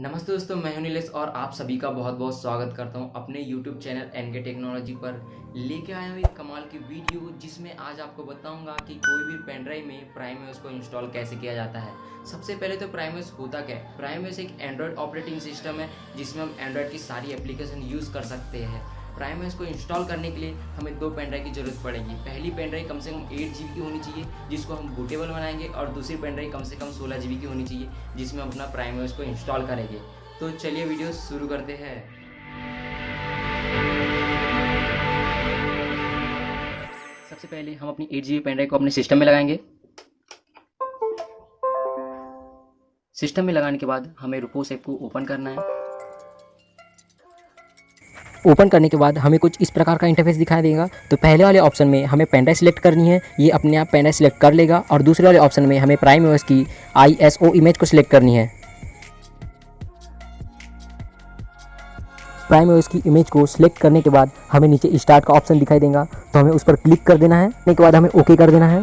नमस्ते दोस्तों, मैं हूं नीलेश और आप सभी का बहुत बहुत स्वागत करता हूं अपने YouTube चैनल एनके टेक्नोलॉजी पर। लेके आया हूं एक कमाल की वीडियो जिसमें आज आपको बताऊंगा कि कोई भी पेन ड्राइव में प्राइम ओएस को इंस्टॉल कैसे किया जाता है। सबसे पहले तो प्राइम ओएस होता क्या है। प्राइम ओएस एक एंड्रॉयड ऑपरेटिंग सिस्टम है जिसमें हम एंड्रॉयड की सारी एप्लीकेशन यूज़ कर सकते हैं। प्राइम ओएस को इंस्टॉल करने के लिए हमें दो पेन ड्राइव की ज़रूरत पड़ेगी। पहली पेन ड्राइव कम से कम 8 GB की होनी चाहिए जिसको हम बूटेबल बनाएंगे, और दूसरी पेन ड्राइव कम से कम 16 GB की होनी चाहिए जिसमें हम अपना प्राइम ओएस को इंस्टॉल करेंगे। तो चलिए वीडियो शुरू करते हैं। सबसे पहले हम अपनी 8 GB पेन ड्राइव को अपने सिस्टम में लगाएंगे। सिस्टम में लगाने के बाद हमें रुपोस ऐप को ओपन करना है। ओपन करने के बाद हमें कुछ इस प्रकार का इंटरफेस दिखाई देगा। तो पहले वाले ऑप्शन में हमें पेन ड्राइव सिलेक्ट करनी है, ये अपने आप पेन ड्राइव सिलेक्ट कर लेगा। और दूसरे वाले ऑप्शन में हमें प्राइम ओएस की ISO इमेज को सिलेक्ट करनी है। प्राइम ओएस की इमेज को सिलेक्ट करने के बाद हमें नीचे स्टार्ट का ऑप्शन दिखाई देगा, तो हमें उस पर क्लिक कर देना है। उसके बाद हमें ओके कर देना है।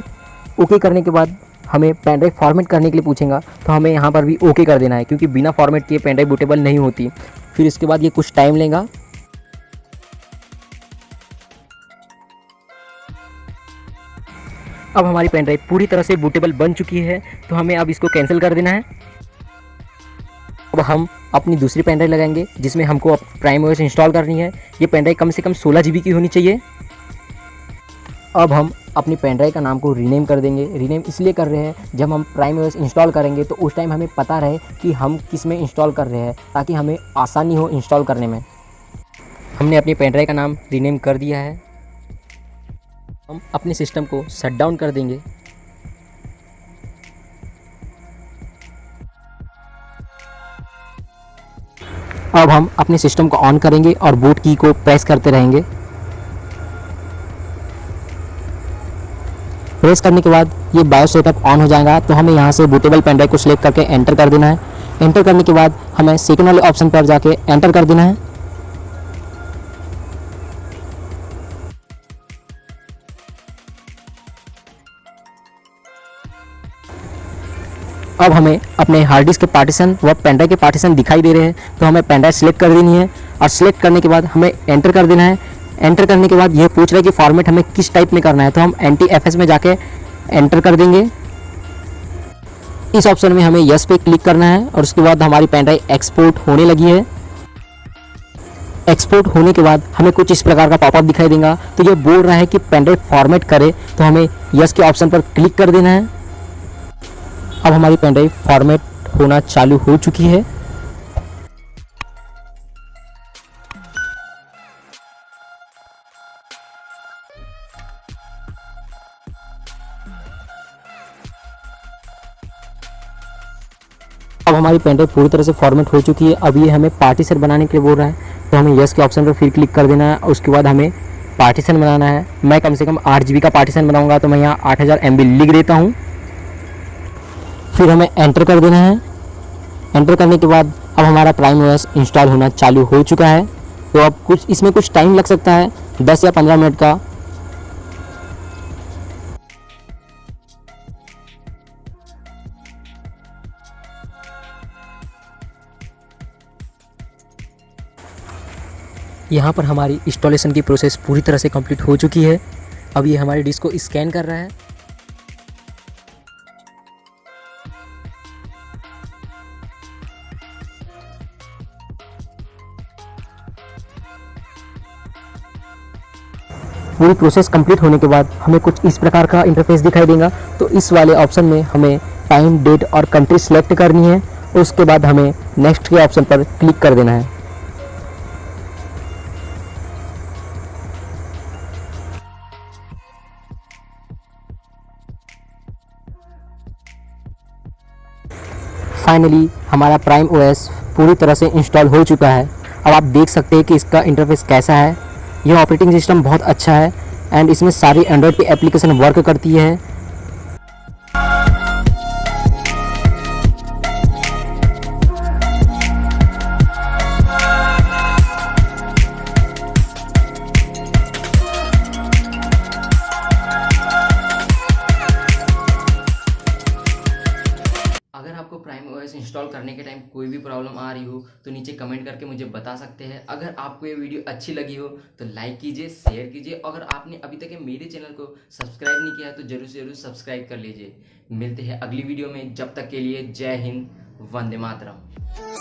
ओके करने के बाद हमें पेन ड्राइव फॉर्मेट करने के लिए पूछेगा, तो हमें यहाँ पर भी ओके कर देना है क्योंकि बिना फॉर्मेट किए पेन ड्राइव बूटेबल नहीं होती। फिर इसके बाद ये कुछ टाइम लेगा। अब हमारी पेन ड्राइव पूरी तरह से बूटेबल बन चुकी है, तो हमें अब इसको कैंसिल कर देना है। अब हम अपनी दूसरी पेन ड्राइव लगाएंगे जिसमें हमको अब प्राइम ओएस इंस्टॉल करनी है। ये पेन ड्राइव कम से कम 16 GB की होनी चाहिए। अब हम अपनी पेन ड्राइव का नाम को रीनेम कर देंगे। रीनेम इसलिए कर रहे हैं, जब हम प्राइम ओएस इंस्टॉल करेंगे तो उस टाइम हमें पता रहे कि हम किस में इंस्टॉल कर रहे हैं, ताकि हमें आसानी हो इंस्टॉल करने में। हमने अपनी पेन ड्राइव का नाम रीनेम कर दिया है। हम अपने सिस्टम को शट डाउन कर देंगे। अब हम अपने सिस्टम को ऑन करेंगे और बूट की को प्रेस करते रहेंगे। प्रेस करने के बाद ये बायो सेटअप ऑन हो जाएगा, तो हमें यहाँ से बूटेबल पेन ड्राइव को सिलेक्ट करके एंटर कर देना है। एंटर करने के बाद हमें सेकंड वाले ऑप्शन पर जाके एंटर कर देना है। अब हमें अपने हार्ड डिस्क के पार्टीशन व पेन ड्राइव के पार्टीशन दिखाई दे रहे हैं, तो हमें पेन ड्राइव सिलेक्ट कर देनी है। और सिलेक्ट करने के बाद हमें एंटर कर देना है। एंटर करने के बाद यह पूछ रहा है कि फॉर्मेट हमें किस टाइप में करना है, तो हम NTFS में जाके एंटर कर देंगे। इस ऑप्शन में हमें यस पे क्लिक करना है और उसके बाद हमारी पेन ड्राइव एक्सपोर्ट होने लगी है। एक्सपोर्ट होने के बाद हमें कुछ इस प्रकार का पॉपअप दिखाई देगा। तो ये बोल रहा है कि पेन ड्राइव फॉर्मेट करे, तो हमें यस के ऑप्शन पर क्लिक कर देना है। अब हमारी पेन ड्राइव फॉर्मेट होना चालू हो चुकी है। अब हमारी पेन ड्राइव पूरी तरह से फॉर्मेट हो चुकी है। अब ये हमें पार्टीशन बनाने के लिए बोल रहा है, तो हमें यस के ऑप्शन पर फिर क्लिक कर देना है। उसके बाद हमें पार्टीशन बनाना है। मैं कम से कम 8 GB का पार्टीशन बनाऊंगा, तो मैं यहाँ 8000 MB लिख देता हूँ। फिर हमें एंटर कर देना है। एंटर करने के बाद अब हमारा प्राइम ओएस इंस्टॉल होना चालू हो चुका है। तो अब इसमें कुछ टाइम लग सकता है, 10 या 15 मिनट का। यहाँ पर हमारी इंस्टॉलेशन की प्रोसेस पूरी तरह से कंप्लीट हो चुकी है। अब ये हमारी डिस्क को स्कैन कर रहा है। पूरी प्रोसेस कंप्लीट होने के बाद हमें कुछ इस प्रकार का इंटरफेस दिखाई देगा। तो इस वाले ऑप्शन में हमें टाइम, डेट और कंट्री सेलेक्ट करनी है। उसके बाद हमें नेक्स्ट के ऑप्शन पर क्लिक कर देना है। फाइनली हमारा प्राइम ओएस पूरी तरह से इंस्टॉल हो चुका है। अब आप देख सकते हैं कि इसका इंटरफेस कैसा है। यह ऑपरेटिंग सिस्टम बहुत अच्छा है एंड इसमें सारी एंड्रॉयड की एप्लीकेशन वर्क करती है। आपको प्राइम ओएस इंस्टॉल करने के टाइम कोई भी प्रॉब्लम प्रॉब्लम आ रही हो तो नीचे कमेंट करके मुझे बता सकते हैं। अगर आपको ये वीडियो अच्छी लगी हो तो लाइक कीजिए, शेयर कीजिए। अगर आपने अभी तक मेरे चैनल को सब्सक्राइब नहीं किया है तो जरूर से जरूर सब्सक्राइब कर लीजिए। मिलते हैं अगली वीडियो में, जब तक के लिए जय हिंद, वंदे मातरम।